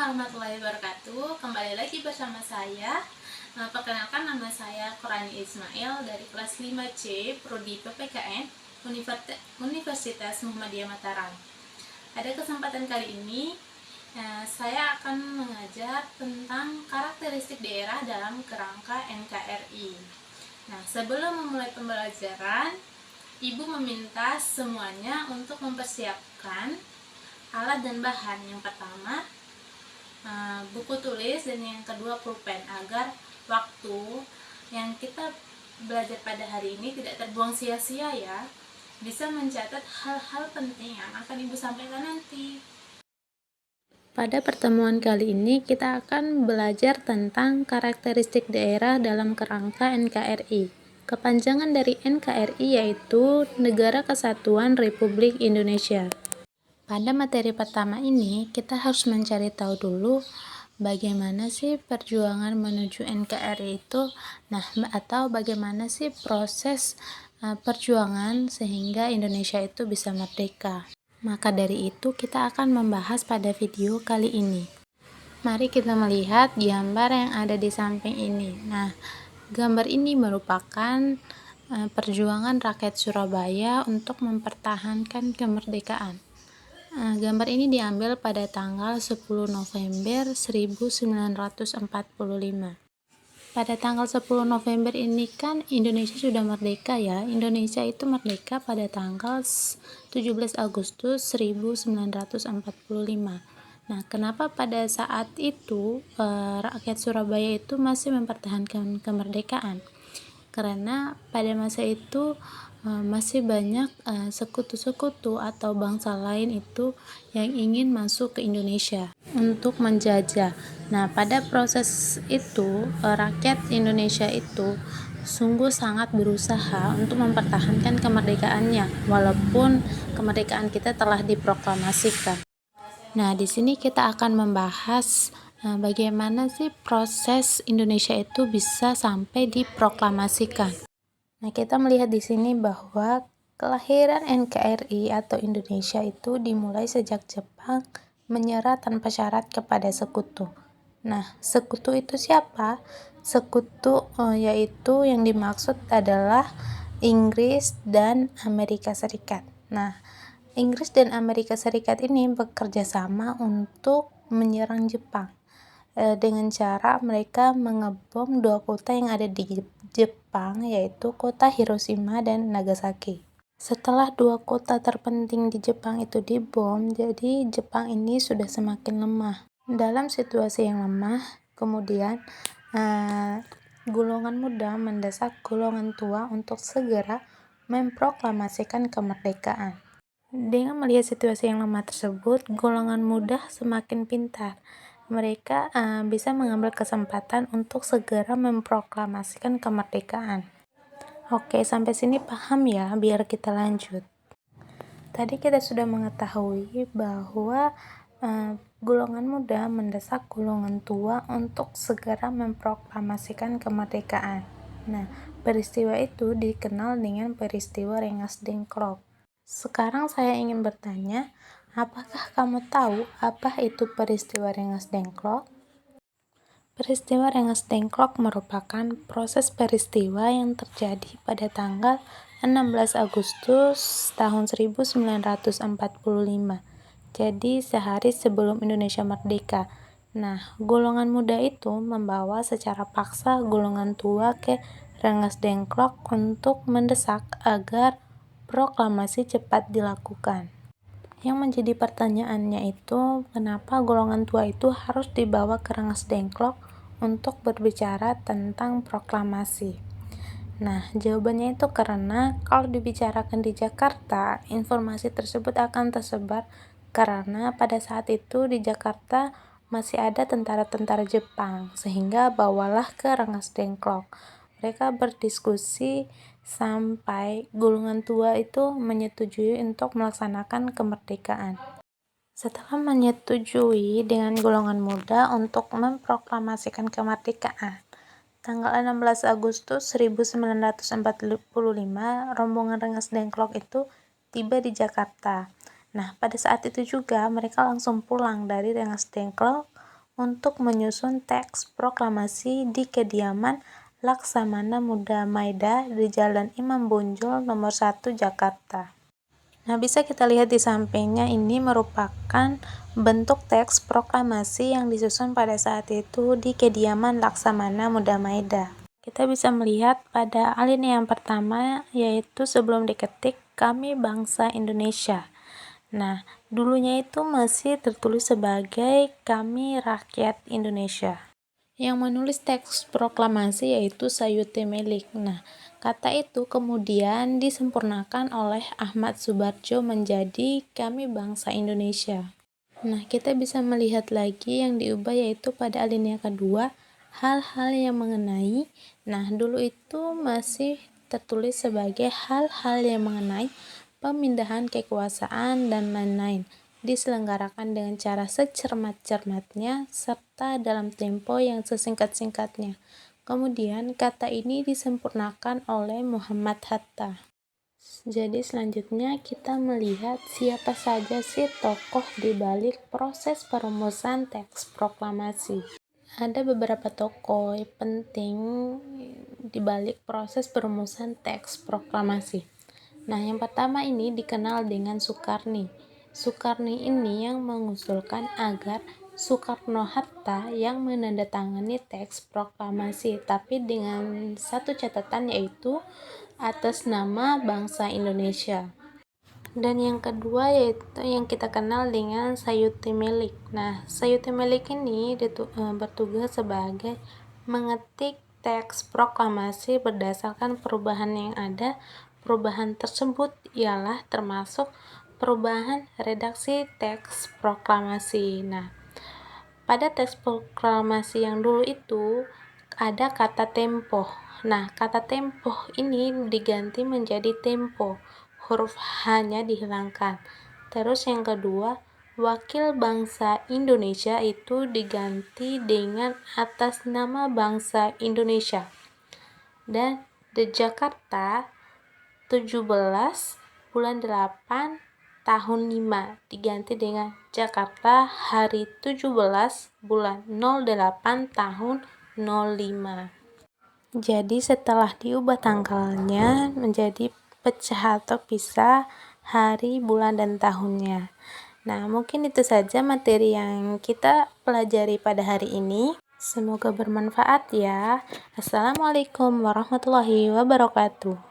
warahmatullahi wabarakatuh. Kembali lagi bersama saya. Perkenalkan, nama saya Qurani Ismail dari kelas 5C Prodi PPKN Universitas Muhammadiyah Mataram. Pada kesempatan kali ini saya akan mengajar tentang karakteristik daerah dalam kerangka NKRI. Nah, sebelum memulai pembelajaran, Ibu meminta semuanya untuk mempersiapkan alat dan bahan. Yang pertama, buku tulis, dan yang kedua pulpen, agar waktu yang kita belajar pada hari ini tidak terbuang sia-sia ya, bisa mencatat hal-hal penting yang akan Ibu sampaikan nanti. Pada pertemuan kali ini kita akan belajar tentang karakteristik daerah dalam kerangka NKRI. Kepanjangan dari NKRI yaitu Negara Kesatuan Republik Indonesia. Pada materi pertama ini, kita harus mencari tahu dulu bagaimana sih perjuangan menuju NKRI itu, atau bagaimana sih proses perjuangan sehingga Indonesia itu bisa merdeka. Maka dari itu, kita akan membahas pada video kali ini. Mari kita melihat gambar yang ada di samping ini. Nah, gambar ini merupakan perjuangan rakyat Surabaya untuk mempertahankan kemerdekaan. Gambar ini diambil pada tanggal 10 November 1945. Pada tanggal 10 November ini kan Indonesia sudah merdeka ya. Indonesia itu merdeka pada tanggal 17 Agustus 1945. Nah, kenapa pada saat itu rakyat Surabaya itu masih mempertahankan kemerdekaan? Karena pada masa itu masih banyak sekutu-sekutu atau bangsa lain itu yang ingin masuk ke Indonesia untuk menjajah. Nah, pada proses itu rakyat Indonesia itu sungguh sangat berusaha untuk mempertahankan kemerdekaannya, walaupun kemerdekaan kita telah diproklamasikan. Nah, di sini kita akan membahas bagaimana sih proses Indonesia itu bisa sampai diproklamasikan. Nah, kita melihat di sini bahwa kelahiran NKRI atau Indonesia itu dimulai sejak Jepang menyerah tanpa syarat kepada sekutu. Nah, sekutu itu siapa? Sekutu yaitu yang dimaksud adalah Inggris dan Amerika Serikat. Nah, Inggris dan Amerika Serikat ini bekerja sama untuk menyerang Jepang dengan cara mereka mengebom dua kota yang ada di Jepang, yaitu kota Hiroshima dan Nagasaki. Setelah dua kota terpenting di Jepang itu dibom, jadi Jepang ini sudah semakin lemah. Dalam situasi yang lemah, kemudian golongan muda mendesak golongan tua untuk segera memproklamasikan kemerdekaan. Dengan melihat situasi yang lemah tersebut, golongan muda semakin pintar. Mereka bisa mengambil kesempatan untuk segera memproklamasikan kemerdekaan. Oke, sampai sini paham ya? Biar kita lanjut. Tadi kita sudah mengetahui bahwa golongan muda mendesak golongan tua untuk segera memproklamasikan kemerdekaan. Nah, peristiwa itu dikenal dengan peristiwa Rengas Dengklok. Sekarang saya ingin bertanya, apakah kamu tahu apa itu peristiwa Rengas Dengklok? Peristiwa Rengas Dengklok merupakan proses peristiwa yang terjadi pada tanggal 16 Agustus tahun 1945. Jadi sehari sebelum Indonesia merdeka. Nah, golongan muda itu membawa secara paksa golongan tua ke Rengas Dengklok untuk mendesak agar proklamasi cepat dilakukan. Yang menjadi pertanyaannya itu, kenapa golongan tua itu harus dibawa ke Rengas Dengklok untuk berbicara tentang proklamasi? Nah, jawabannya itu karena kalau dibicarakan di Jakarta, informasi tersebut akan tersebar karena pada saat itu di Jakarta masih ada tentara-tentara Jepang, sehingga bawalah ke Rengas Dengklok. Mereka berdiskusi sampai golongan tua itu menyetujui untuk melaksanakan kemerdekaan. Setelah menyetujui dengan golongan muda untuk memproklamasikan kemerdekaan, tanggal 16 Agustus 1945, rombongan Rengas Dengklok itu tiba di Jakarta. Nah, pada saat itu juga mereka langsung pulang dari Rengas Dengklok untuk menyusun teks proklamasi di kediaman Laksamana Muda Maida di Jalan Imam Bonjol nomor 1 Jakarta. Nah, bisa kita lihat di sampingnya, ini merupakan bentuk teks proklamasi yang disusun pada saat itu di kediaman Laksamana Muda Maida. Kita bisa melihat pada alinea yang pertama, yaitu sebelum diketik, kami bangsa Indonesia. Nah, dulunya itu masih tertulis sebagai kami rakyat Indonesia. Yang menulis teks proklamasi yaitu Sayuti Melik. Nah, kata itu kemudian disempurnakan oleh Ahmad Subarjo menjadi kami bangsa Indonesia. Nah, kita bisa melihat lagi yang diubah yaitu pada alinea kedua, hal-hal yang mengenai. Nah, dulu itu masih tertulis sebagai hal-hal yang mengenai pemindahan kekuasaan dan lain-lain, diselenggarakan dengan cara secermat-cermatnya serta dalam tempo yang sesingkat-singkatnya. Kemudian kata ini disempurnakan oleh Muhammad Hatta. Jadi selanjutnya kita melihat siapa saja sih tokoh di balik proses perumusan teks proklamasi. Ada beberapa tokoh penting di balik proses perumusan teks proklamasi. Nah, yang pertama ini dikenal dengan Soekarni. Soekarni ini yang mengusulkan agar Soekarno-Hatta yang menandatangani teks proklamasi, tapi dengan satu catatan yaitu atas nama bangsa Indonesia. Dan yang kedua yaitu yang kita kenal dengan Sayuti Melik. Nah, Sayuti Melik ini bertugas sebagai mengetik teks proklamasi berdasarkan perubahan yang ada. Perubahan tersebut ialah termasuk perubahan redaksi teks proklamasi. Nah, pada teks proklamasi yang dulu itu ada kata tempo. Nah, kata tempo ini diganti menjadi tempo. Huruf H-nya dihilangkan. Terus yang kedua, wakil bangsa Indonesia itu diganti dengan atas nama bangsa Indonesia. Dan di Jakarta 17 bulan 8 tahun 5 diganti dengan Jakarta hari 17 bulan 08 tahun 05. Jadi setelah diubah tanggalnya menjadi pecah atau pisah hari, bulan, dan tahunnya. Nah, mungkin itu saja materi yang kita pelajari pada hari ini. Semoga bermanfaat ya. Assalamualaikum warahmatullahi wabarakatuh.